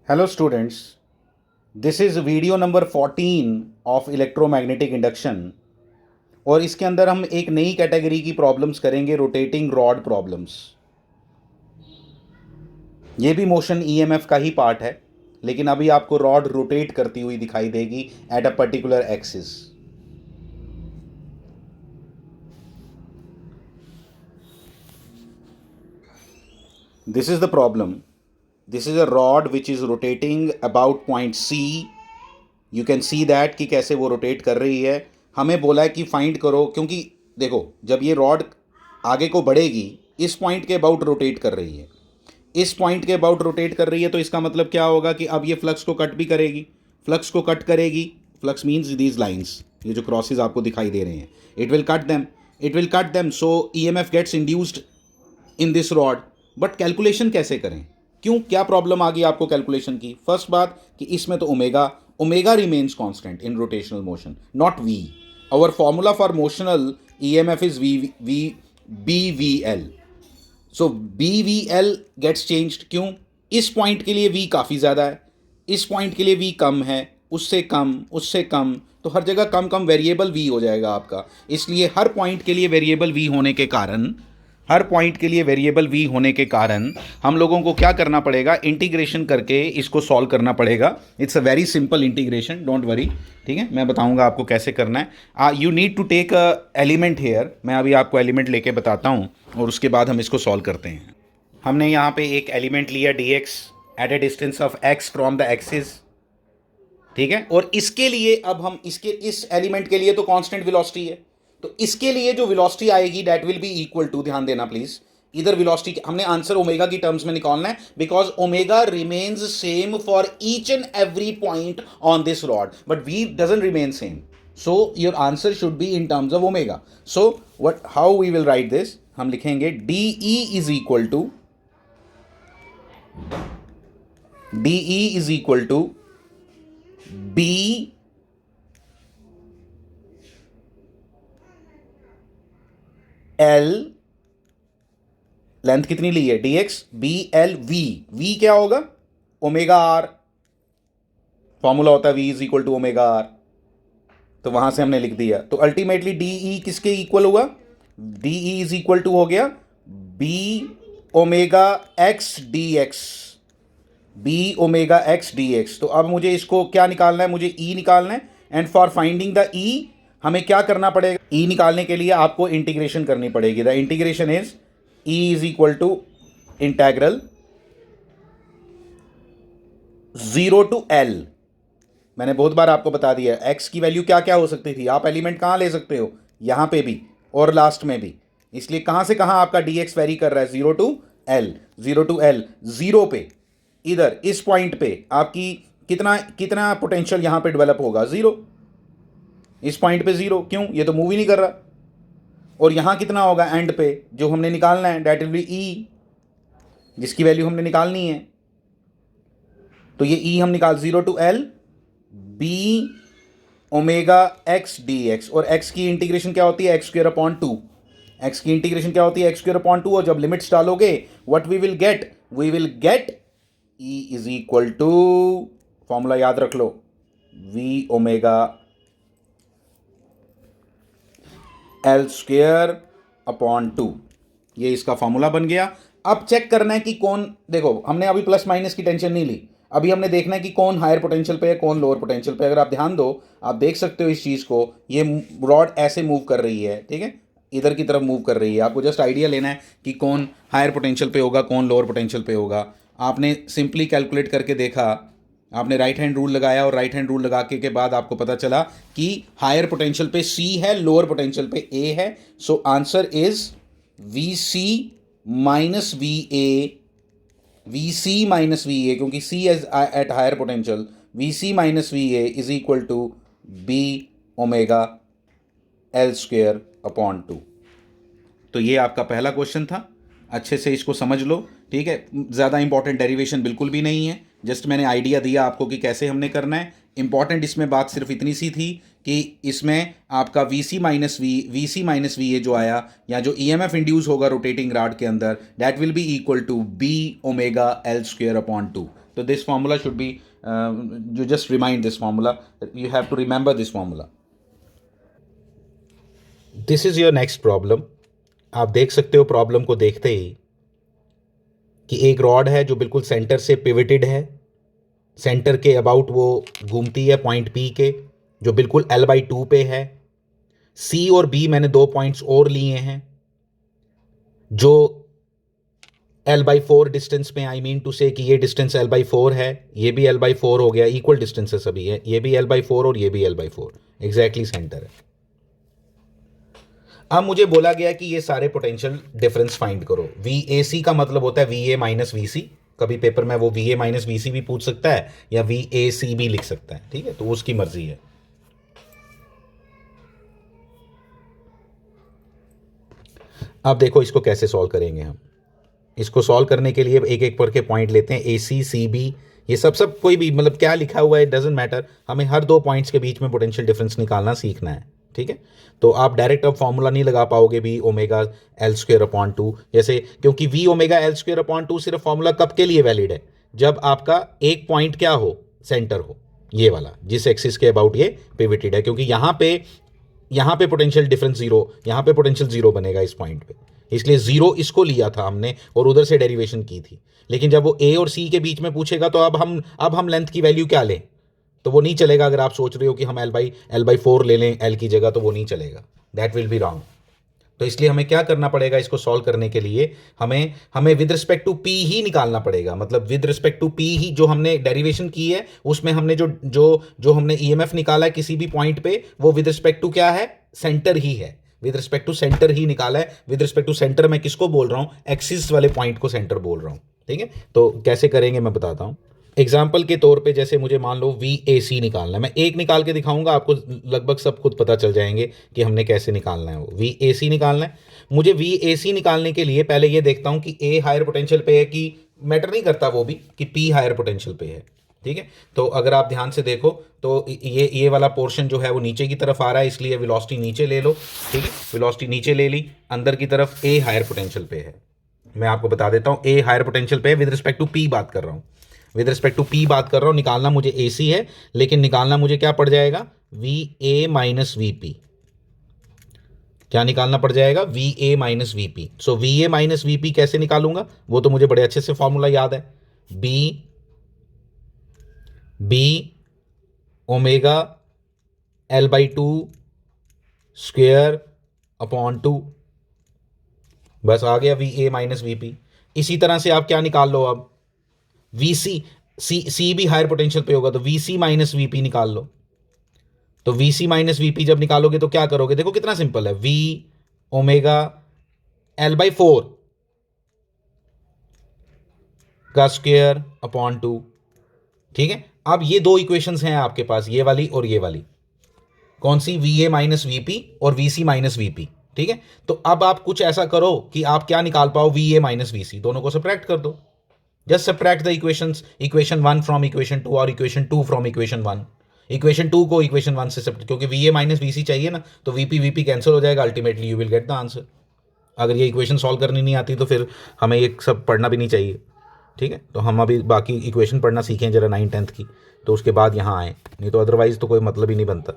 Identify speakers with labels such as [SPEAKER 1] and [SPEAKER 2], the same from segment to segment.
[SPEAKER 1] Hello students, this is video number 14 of electromagnetic induction. और इसके अंदर हम एक नई कैटेगरी की प्रॉब्लम्स करेंगे, रोटेटिंग रॉड प्रॉब्लम्स। ये भी मोशन ईएमएफ का ही पार्ट है, लेकिन अभी आपको रॉड रोटेट करती हुई दिखाई देगी at a particular axis. This is the problem. This is a rod which is rotating about point C. You can see that कि कैसे वो रोटेट कर रही है। हमें बोला है कि फाइंड करो, क्योंकि देखो जब ये रॉड आगे को बढ़ेगी इस पॉइंट के अबाउट रोटेट कर रही है, इस पॉइंट के अबाउट रोटेट कर रही है, तो इसका मतलब क्या होगा कि अब ये फ्लक्स को कट भी करेगी। फ्लक्स को कट करेगी, फ्लक्स मीन्स दीज लाइंस, ये जो क्रॉसेज आपको दिखाई दे रहे हैं, it will cut them, it will cut them, so EMF gets induced in this rod. But calculation कैसे करें, क्यों, क्या प्रॉब्लम आ गई आपको कैलकुलेशन की? फर्स्ट बात कि इसमें तो omega omega remains constant in rotational motion, not V. Our formula for motional EMF is V B V L. So B V L gets changed. क्यों? इस पॉइंट के लिए वी काफ़ी ज़्यादा है, इस पॉइंट के लिए वी कम है, उससे कम, उससे कम, तो हर जगह कम कम वेरिएबल वी हो जाएगा आपका। इसलिए हर पॉइंट के लिए वेरिएबल वी होने के कारण, हर पॉइंट के लिए वेरिएबल वी होने के कारण हम लोगों को क्या करना पड़ेगा, इंटीग्रेशन करके इसको सॉल्व करना पड़ेगा। It's a very simple integration, don't worry. ठीक है, मैं बताऊंगा आपको कैसे करना है। You need to take a element here. मैं अभी आपको एलिमेंट लेके बताता हूँ और उसके बाद हम इसको सॉल्व करते हैं। हमने यहाँ पे एक एलिमेंट लिया D X at a distance of X from the axis. ठीक है, और इसके लिए अब हम इसके इस एलिमेंट के लिए तो कांस्टेंट वेलोसिटी है, तो इसके लिए जो वेलोसिटी आएगी that will be equal to, ध्यान देना प्लीज, इधर वेलोसिटी हमने आंसर ओमेगा की टर्म्स में निकालना है, because omega remains same for each and every point on this rod, but V doesn't remain same. So your answer should be in terms of omega. So what, how we will write this, हम लिखेंगे D E is equal to, D E is equal to B L, length कितनी ली है D X, B L V, V क्या होगा, omega R, formula होता है V is equal to omega are, तो वहां से हमने लिख दिया। तो अल्टीमेटली डी ई किसके इक्वल हुआ, D E is equal to हो गया B omega X D X, B omega X D X. तो अब मुझे इसको क्या निकालना है, मुझे ई निकालना है, एंड फॉर फाइंडिंग द ई हमें क्या करना पड़ेगा, ई निकालने के लिए आपको इंटीग्रेशन करनी पड़ेगी। The integration is E is equal to integral 0 to L. मैंने बहुत बार आपको बता दिया एक्स की वैल्यू क्या क्या हो सकती थी, आप एलिमेंट कहाँ ले सकते हो, यहाँ पे भी और लास्ट में भी। इसलिए कहाँ से कहाँ आपका डी एक्स वेरी कर रहा है, 0 to L, 0 to L. Zero पे, इधर इस पॉइंट पे आपकी कितना कितना पोटेंशियल यहाँ पे डेवलप होगा, जीरो। इस पॉइंट पे जीरो, क्यों, ये तो मूव ही नहीं कर रहा। और यहाँ कितना होगा एंड पे, जो हमने निकालना है, डेट विल बी ई, जिसकी वैल्यू हमने निकालनी है। तो ये ई हम निकाल 0 to L B omega X D X, और एक्स की इंटीग्रेशन क्या होती है, X square upon two. X की इंटीग्रेशन क्या होती है, एक्स स्क्वेयर अपॉन टू, और जब लिमिट्स डालोगे what we will get, we will get E is equal to, formula याद रख लो, V omega L square upon two. ये इसका फॉर्मूला बन गया। अब चेक करना है कि कौन, देखो हमने अभी प्लस माइनस की टेंशन नहीं ली, अभी हमने देखना है कि कौन हायर पोटेंशियल पे है, कौन लोअर पोटेंशियल पे। अगर आप ध्यान दो, आप देख सकते हो इस चीज़ को, ये रॉड ऐसे मूव कर रही है, ठीक है, इधर की तरफ मूव कर रही है। आपको जस्ट आइडिया लेना है कि कौन हायर पोटेंशियल पे होगा, कौन लोअर पोटेंशियल पे होगा। आपने सिंपली कैलकुलेट करके देखा, आपने राइट हैंड रूल लगाया, और राइट हैंड रूल लगा के बाद आपको पता चला कि हायर पोटेंशियल पे सी है, लोअर पोटेंशियल पे ए है। So answer is V C minus V A, V C minus V A, क्योंकि C is at higher potential, V C minus V A is equal to B omega L square upon two. तो ये आपका पहला question था, अच्छे से इसको समझ लो। ठीक है, ज़्यादा इंपॉर्टेंट डेरिवेशन बिल्कुल भी नहीं है, जस्ट मैंने आइडिया दिया आपको कि कैसे हमने करना है। इम्पॉर्टेंट इसमें बात सिर्फ इतनी सी थी कि इसमें आपका वी माइनस वी ये जो आया, या जो ईएमएफ इंड्यूस होगा रोटेटिंग रॉड के अंदर, that will be equal to B omega L square upon two. तो this formula should be, you just remind this formula, you have to remember this formula. This is your next problem. आप देख सकते हो problem को देखते ही कि एक rod है जो बिल्कुल सेंटर से पिवटेड है, सेंटर के अबाउट वो घूमती है पॉइंट पी के, जो बिल्कुल L/2 पे है. सी और बी मैंने 2 पॉइंट्स और लिए हैं जो L/4 डिस्टेंस में, आई मीन टू से कि ये डिस्टेंस L/4 है, ये भी L/4 हो गया, इक्वल डिस्टेंस है सभी है, ये भी L/4 और ये भी L/4, एग्जैक्टली सेंटर है. अब मुझे बोला गया कि ये सारे पोटेंशियल डिफरेंस फाइंड करो. VAC का मतलब होता है VA माइनस VC. कभी पेपर में वो VA माइनस VC भी पूछ सकता है या VAC भी लिख सकता है, ठीक है, तो उसकी मर्जी है. अब देखो इसको कैसे सॉल्व करेंगे हम. इसको सॉल्व करने के लिए एक एक करके पॉइंट लेते हैं. ACCB ये सब कोई भी मतलब क्या लिखा हुआ है डजेंट मैटर, हमें हर 2 पॉइंट्स के बीच में पोटेंशियल डिफरेंस निकालना सीखना है, ठीक है. तो आप डायरेक्ट अब फॉर्मूला नहीं लगा पाओगे V omega L square upon 2 जैसे, क्योंकि V omega L square upon 2 सिर्फ फॉर्मूला कब के लिए वैलिड है, जब आपका एक पॉइंट क्या हो, सेंटर हो, ये वाला जिस एक्सिस के अबाउट ये पिवटेड है, क्योंकि यहाँ पे पोटेंशियल डिफरेंस जीरो, यहाँ पे पोटेंशियल जीरो बनेगा इस पॉइंट पे, इसलिए जीरो इसको लिया था हमने और उधर से डेरिवेशन की थी. लेकिन जब वो ए और सी के बीच में पूछेगा तो अब हम लेंथ की वैल्यू क्या लें, तो वो नहीं चलेगा. अगर आप सोच रहे हो कि हम L/4 ले लें L की जगह, तो वो नहीं चलेगा, दैट विल बी रॉन्ग. तो इसलिए हमें क्या करना पड़ेगा, इसको सॉल्व करने के लिए हमें विद रिस्पेक्ट टू पी ही निकालना पड़ेगा. मतलब विद रिस्पेक्ट टू पी ही जो हमने डेरिवेशन की है उसमें हमने जो हमने ईएमएफ निकाला है किसी भी पॉइंट पे, वो विद रिस्पेक्ट टू क्या है, सेंटर ही है. विद रिस्पेक्ट टू सेंटर ही निकाला है. विद रिस्पेक्ट टू सेंटर मैं किसको बोल रहा हूं, एक्सिस वाले पॉइंट को सेंटर बोल रहा हूं, ठीक है. तो कैसे करेंगे मैं बताता हूं. एग्जाम्पल के तौर पे जैसे मुझे मान लो VAC निकालना है, मैं एक निकाल के दिखाऊंगा, आपको लगभग सब खुद पता चल जाएंगे कि हमने कैसे निकालना है. वो VAC निकालना है. मुझे VAC निकालने के लिए पहले ये देखता हूं कि A हायर पोटेंशियल पे है कि, मैटर नहीं करता वो भी कि P हायर पोटेंशियल पे है, ठीक है. तो अगर आप ध्यान से देखो तो ये वाला पोर्शन जो है वो नीचे की तरफ आ रहा है, इसलिए वेलोसिटी नीचे ले लो, ठीक है. वेलोसिटी नीचे ले ली, अंदर की तरफ A हायर पोटेंशियल पे है. मैं आपको बता देता हूँ A हायर पोटेंशियल पे है, विद रिस्पेक्ट टू P बात कर रहा हूँ, विद रिस्पेक्ट टू P बात कर रहा हूँ. निकालना मुझे AC है, लेकिन निकालना मुझे क्या पड़ जाएगा, VA माइनस VP. क्या निकालना पड़ जाएगा, VA माइनस VP. सो VA माइनस VP कैसे निकालूंगा, वो तो मुझे बड़े अच्छे से फॉर्मूला याद है. B omega L/2 square upon 2, बस आ गया VA माइनस VP. इसी तरह से आप क्या निकाल लो, अब सी भी हायर पोटेंशियल पे होगा तो VC माइनस VP निकाल लो. तो VC माइनस VP जब निकालोगे तो क्या करोगे, देखो कितना सिंपल है, V ओमेगा L/4 का स्क्वेयर अपॉन 2, ठीक है. अब ये 2 इक्वेशंस हैं आपके पास, ये वाली और ये वाली. कौन सी, VA माइनस VP और VC माइनस VP, ठीक है. तो अब आप कुछ ऐसा करो कि आप क्या निकाल पाओ, VA माइनस VC, दोनों को सब्ट्रैक्ट कर दो. Just subtract the equations, equation 1 from equation 2 और इक्वेशन 2 फ्रॉम इक्वेशन 1. इक्वेशन 2 को इक्वेशन 1 से सब्ट्रैक्ट, क्योंकि VA माइनस VC चाहिए ना, तो VP कैंसिल हो जाएगा, ultimately you will get the answer. अगर ये इक्वेशन सॉल्व करनी नहीं आती तो फिर हमें ये सब पढ़ना भी नहीं चाहिए, ठीक है. तो हम अभी बाकी इक्वेशन पढ़ना सीखें जरा 9th 10th की, तो उसके बाद यहाँ आए, नहीं तो अदरवाइज तो कोई मतलब ही नहीं बनता.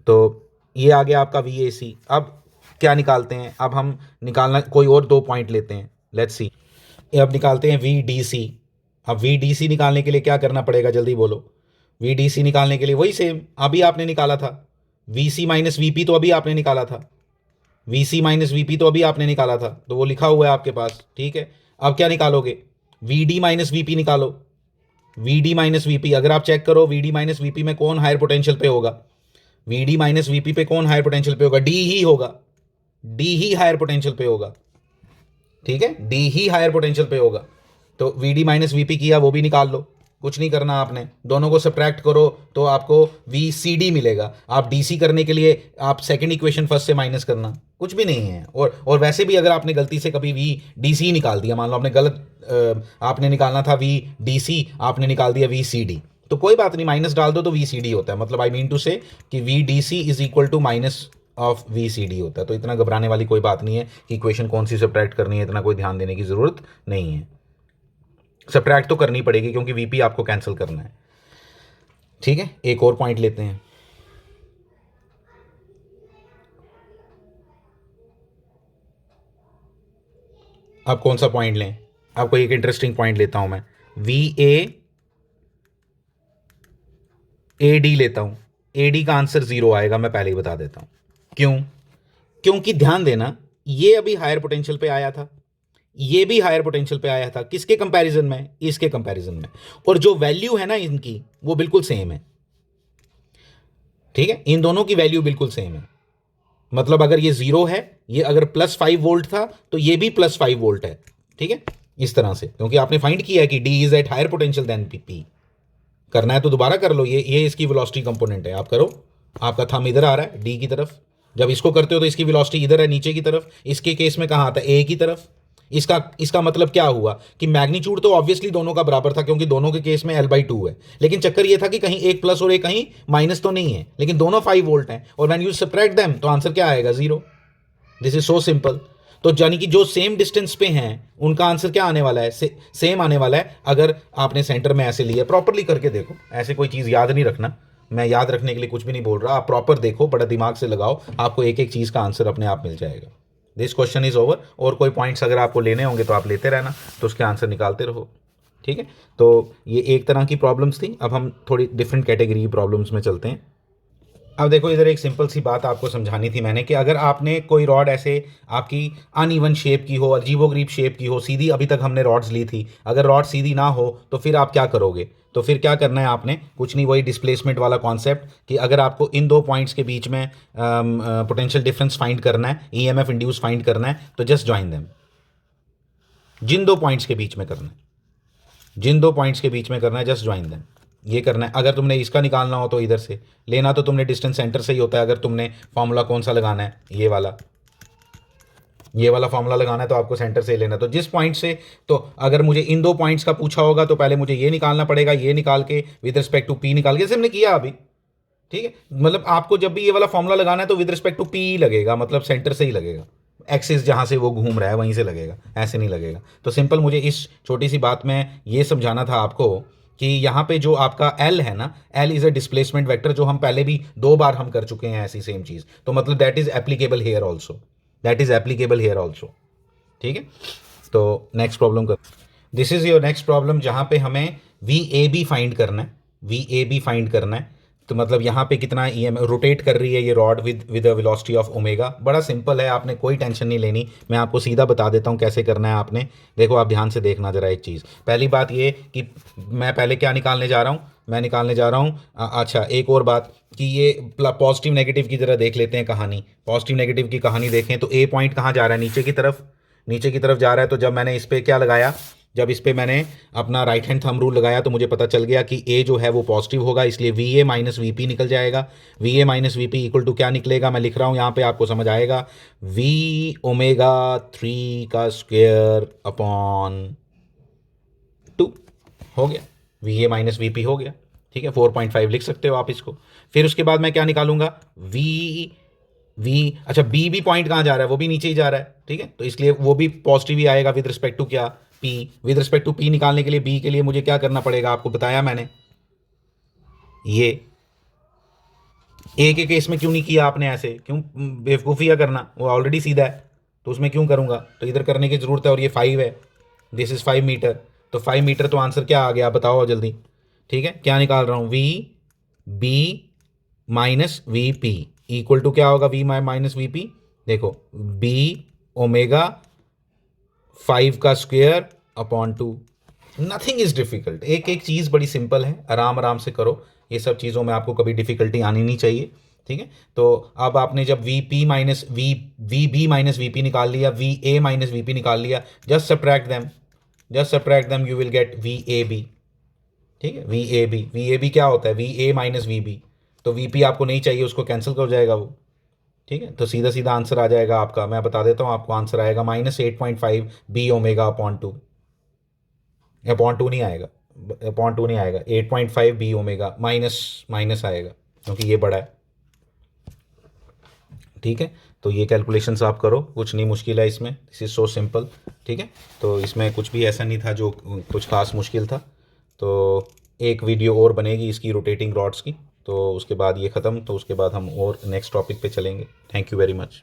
[SPEAKER 1] तो ये आ गया आपका VAC. अब क्या निकालते हैं, अब हम निकालना कोई और 2 पॉइंट लेते हैं, लेट्स सी. अब निकालते हैं VDC. अब VDC निकालने के लिए क्या करना पड़ेगा, जल्दी बोलो. VDC निकालने के लिए वही सेम अभी आपने निकाला था, VC माइनस VP तो अभी आपने निकाला था, VC माइनस VP तो अभी आपने निकाला था, तो वो लिखा हुआ है आपके पास, ठीक है. अब क्या निकालोगे, VD माइनस VP निकालो. VD माइनस VP अगर आप चेक करो, VD माइनस VP में कौन हायर पोटेंशियल पे होगा, VD माइनस VP पे कौन हायर पोटेंशियल पे होगा, D ही होगा, D ही हायर पोटेंशियल पे होगा, ठीक है. D ही हायर पोटेंशियल पे होगा. तो VD माइनस VP किया, वो भी निकाल लो, कुछ नहीं करना आपने, दोनों को सब्ट्रैक्ट करो तो आपको VCD मिलेगा. आप DC करने के लिए आप सेकंड इक्वेशन फर्स्ट से माइनस करना, कुछ भी नहीं है. और वैसे भी अगर आपने गलती से कभी VDC निकाल दिया, मान लो आपने गलत, आपने निकालना था VDC, आपने निकाल दिया VCD, तो कोई बात नहीं, माइनस डाल दो तो वी सी डी होता है, मतलब आई मीन टू से कि V D C is equal to minus of V C D होता है। तो इतना घबराने वाली कोई बात नहीं है कि इक्वेशन कौन सी सब्ट्रैक्ट करनी है, इतना कोई ध्यान देने की ज़रूरत नहीं है। सब्ट्रैक्ट तो करनी पड़ेगी क्योंकि वीपी आपको कैंसिल करना है। ठीक है, एक और पॉइंट लेते हैं। अब कौन सा पॉइंट लें? आपको एक इंटरेस्टिंग पॉइंट लेता हूं मैं, ए डी लेता हूं। ए डी का आंसर 0 आएगा, मैं पहले ही बता देता हूं क्यों। क्योंकि ध्यान देना, ये अभी हायर पोटेंशियल पे आया था, ये भी हायर पोटेंशियल पे आया था। किसके कंपैरिजन में? इसके कंपैरिजन में। और जो वैल्यू है ना इनकी, वो बिल्कुल सेम है। ठीक है, इन दोनों की वैल्यू बिल्कुल सेम है। मतलब अगर ये 0 है, ये अगर +5 वोल्ट था तो ये भी +5 वोल्ट है। ठीक है, इस तरह से, क्योंकि आपने फाइंड किया है कि D is at higher potential than P. करना है तो दोबारा कर लो, ये इसकी वेलोसिटी कंपोनेंट है, आप करो। आपका थंब इधर आ रहा है डी की तरफ, जब इसको करते हो तो इसकी वेलोसिटी इधर है नीचे की तरफ। इसके केस में कहाँ आता है? ए की तरफ। इसका मतलब क्या हुआ कि मैग्नीट्यूड तो ऑब्वियसली दोनों का बराबर था, क्योंकि दोनों के केस में L/2 है। लेकिन चक्कर ये था कि कहीं एक प्लस और एक कहीं माइनस तो नहीं है, लेकिन दोनों 5 वोल्ट हैं, और व्हेन यू सब्ट्रैक्ट देम तो आंसर क्या आएगा? 0। This is so simple. तो यानी कि जो सेम डिस्टेंस पे हैं उनका आंसर क्या आने वाला है? सेम आने वाला है। अगर आपने सेंटर में ऐसे लिया, प्रॉपरली करके देखो, ऐसे कोई चीज़ याद नहीं रखना, मैं याद रखने के लिए कुछ भी नहीं बोल रहा, आप प्रॉपर देखो, बड़ा दिमाग से लगाओ, आपको एक एक चीज़ का आंसर अपने आप मिल जाएगा। This question is over. और कोई पॉइंट्स अगर आपको लेने होंगे तो आप लेते रहना, तो उसके आंसर निकालते रहो। ठीक है, तो ये एक तरह की प्रॉब्लम्स थी। अब हम थोड़ी डिफरेंट कैटेगरी की प्रॉब्लम्स में चलते हैं। अब देखो, इधर एक सिंपल सी बात आपको समझानी थी मैंने, कि अगर आपने कोई रॉड ऐसे आपकी अनइवन शेप की हो, अजीबोगरीब शेप की हो, सीधी अभी तक हमने रॉड्स ली थी, अगर रॉड सीधी ना हो तो फिर आप क्या करोगे? तो फिर क्या करना है आपने? कुछ नहीं, वही डिस्प्लेसमेंट वाला कॉन्सेप्ट, कि अगर आपको इन दो पॉइंट्स के बीच में पोटेंशियल डिफरेंस फाइंड करना है, ईएमएफ इंड्यूस फाइंड करना है, तो जस्ट ज्वाइन देम। जिन दो पॉइंट्स के बीच में करना है, जिन दो पॉइंट्स के बीच में करना है, जस्ट ज्वाइन देम। ये करना है। अगर तुमने इसका निकालना हो तो इधर से लेना, तो तुमने डिस्टेंस सेंटर से ही होता है। अगर तुमने फॉर्मूला कौन सा लगाना है, ये वाला फॉर्मूला लगाना है, तो आपको सेंटर से ही लेना। तो जिस पॉइंट से, तो अगर मुझे इन दो पॉइंट्स का पूछा होगा तो पहले मुझे ये निकालना पड़ेगा, ये निकाल के विद रिस्पेक्ट टू पी निकाल के, जैसे हमने किया अभी। ठीक है, मतलब आपको जब भी ये वाला फॉर्मूला लगाना है तो विद रिस्पेक्ट टू पी लगेगा, मतलब सेंटर से ही लगेगा। एक्सिस जहाँ से वो घूम रहा है वहीं से लगेगा, ऐसे नहीं लगेगा। तो सिंपल मुझे इस छोटी सी बात में ये समझाना था आपको कि यहाँ पे जो आपका एल है ना, L is a displacement vector, जो हम पहले भी 2 बार हम कर चुके हैं ऐसी सेम चीज़। तो मतलब that is applicable here also, that is applicable here also. ठीक है, तो नेक्स्ट प्रॉब्लम कर, this is your next problem, जहाँ पे हमें वी ए बी फाइंड करना है, वी ए बी फाइंड करना है। तो मतलब यहाँ पे कितना ई एम रोटेट कर रही है ये rod with a velocity of omega. बड़ा सिंपल है, आपने कोई टेंशन नहीं लेनी, मैं आपको सीधा बता देता हूँ कैसे करना है आपने। देखो, आप ध्यान से देखना जरा एक चीज़। पहली बात ये कि मैं पहले क्या निकालने जा रहा हूँ, मैं निकालने जा रहा हूँ अच्छा, एक और बात कि ये पॉजिटिव नेगेटिव की जरा देख लेते हैं कहानी। पॉजिटिव नेगेटिव की कहानी देखें तो ए पॉइंट कहाँ जा रहा है? नीचे की तरफ, नीचे की तरफ जा रहा है। तो जब मैंने इस पर क्या लगाया, जब इस पर मैंने अपना राइट हैंड थंब रूल लगाया, तो मुझे पता चल गया कि ए जो है वो पॉजिटिव होगा, इसलिए V A minus V P निकल जाएगा। V A minus V P equal to क्या निकलेगा? मैं लिख रहा हूँ यहाँ पे, आपको समझ आएगा, वी ओमेगा 3 का स्क्वेयर अपॉन 2 हो गया। We A minus V P हो गया। ठीक है, 4.5 लिख सकते हो आप इसको। फिर उसके बाद मैं क्या निकालूंगा? अच्छा, बी भी पॉइंट कहाँ जा रहा है? वो भी नीचे ही जा रहा है। ठीक है, तो इसलिए वो भी पॉजिटिव ही आएगा विद रिस्पेक्ट टू क्या? P. With respect to P निकालने के लिए, बी के लिए मुझे क्या करना पड़ेगा? आपको बताया मैंने, ये ए के केस में क्यों नहीं किया आपने ऐसे? क्यों बेवकूफ़िया करना? वो ऑलरेडी सीधा है, तो उसमें क्यों करूँगा? तो इधर करने की ज़रूरत है, और ये 5 है, दिस इज़ 5 मीटर। तो 5 मीटर, तो आंसर क्या आ गया? बताओ जल्दी। ठीक है, क्या निकाल रहा हूँ? V B minus V P equal to क्या होगा? वी माइनस वी पी, देखो, बी ओमेगा 5 का square upon 2। Nothing is difficult, एक एक चीज़ बड़ी सिंपल है, आराम आराम से करो। ये सब चीज़ों में आपको कभी डिफिकल्टी आनी नहीं चाहिए। ठीक है, तो अब आपने जब V P minus V B minus V P निकाल लिया, V A minus V P निकाल लिया, just subtract them, you will get V A B. ठीक है, वी ए बी क्या होता है? V A minus V B. तो वी पी आपको नहीं चाहिए, उसको कैंसिल कर जाएगा वो। ठीक है, तो सीधा सीधा आंसर आ जाएगा आपका, मैं बता देता हूँ आपको, आंसर आएगा -8.5 बी ओमेगा अपॉन 2 नहीं आएगा, 0.2 नहीं आएगा, 8.5 बी ओमेगा माइनस माइनस आएगा क्योंकि ये बड़ा है। ठीक है, तो ये कैलकुलेशंस आप करो, कुछ नहीं मुश्किल है इसमें, दिस इज़ सो सिंपल। ठीक है, तो इसमें कुछ भी ऐसा नहीं था जो कुछ खास मुश्किल था। तो एक वीडियो और बनेगी इसकी रोटेटिंग रॉड्स की, तो उसके बाद ये ख़त्म, तो उसके बाद हम और नेक्स्ट टॉपिक पे चलेंगे। Thank you very much.